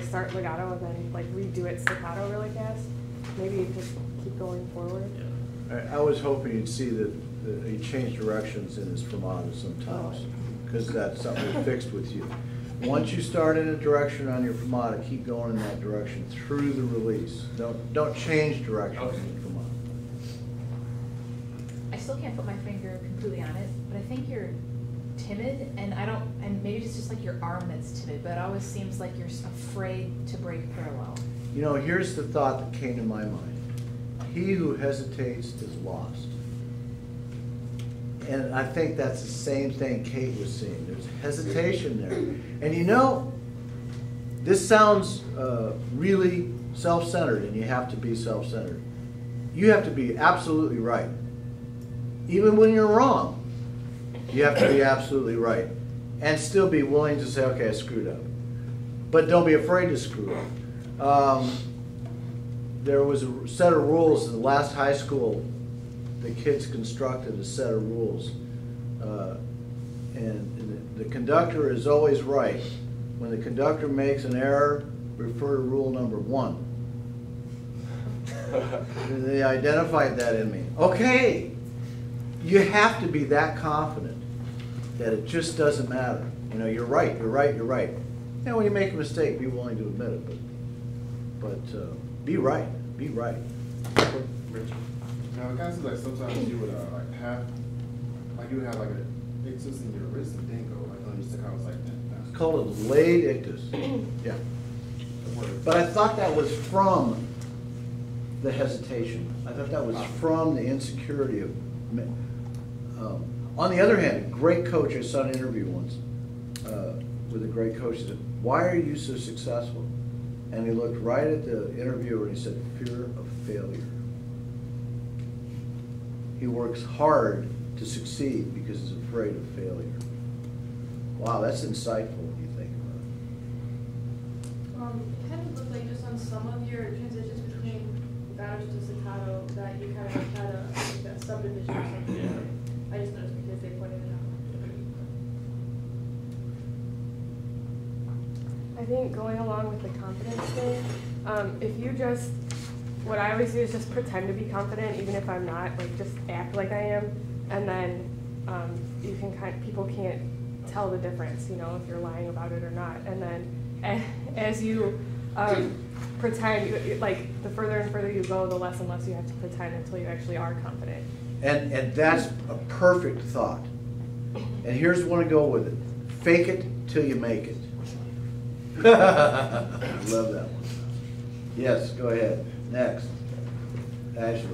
Start legato and then like redo it staccato really fast. Maybe just keep going forward. I was hoping you'd see that he changed directions in his fermata sometimes, because that's something we fixed with you. Once you start in a direction on your fermata, keep going in that direction through the release. Don't change directions in the fermata. I still can't put my finger completely on it, but I think you're timid, and maybe it's just like your arm that's timid, but it always seems like you're afraid to break parallel. You know, here's the thought that came to my mind. He who hesitates is lost. And I think that's the same thing Kate was seeing. There's hesitation there. And you know, this sounds really self-centered, and you have to be self-centered. You have to be absolutely right. Even when you're wrong, you have to be absolutely right. And still be willing to say, okay, I screwed up. But don't be afraid to screw up. There was a set of rules in the last high school. The kids constructed a set of rules. And the conductor is always right. When the conductor makes an error, refer to rule number 1. They identified that in me. Okay, you have to be that confident that it just doesn't matter. You know, you're right, you're right, you're right. Now, when you make a mistake, be willing to admit it, but be right, be right. Rich. Now, it kind of seems like sometimes you would like you would have like an ictus in your wrist and then go like on your staccato like that. It's called a delayed ictus. Yeah. But I thought that was from the hesitation. I thought that was from the insecurity of. On the other hand, a great coach, I saw an interview once with a great coach, said, "Why are you so successful?" And he looked right at the interviewer and he said, "Fear of failure." He works hard to succeed because he's afraid of failure. Wow, that's insightful when you think about it. It kind of looked like just on some of your transitions between legato to staccato that you kind of had a subdivision or something. Yeah. I just noticed because they pointed it out. I think going along with the confidence thing, if you just, what I always do is just pretend to be confident, even if I'm not, like just act like I am, and then you can people can't tell the difference, you know, if you're lying about it or not. And then as you pretend, like the further and further you go, the less and less you have to pretend until you actually are confident. And that's a perfect thought. And here's one to go with it. Fake it till you make it. Love that one. Yes, go ahead. Next. Ashley.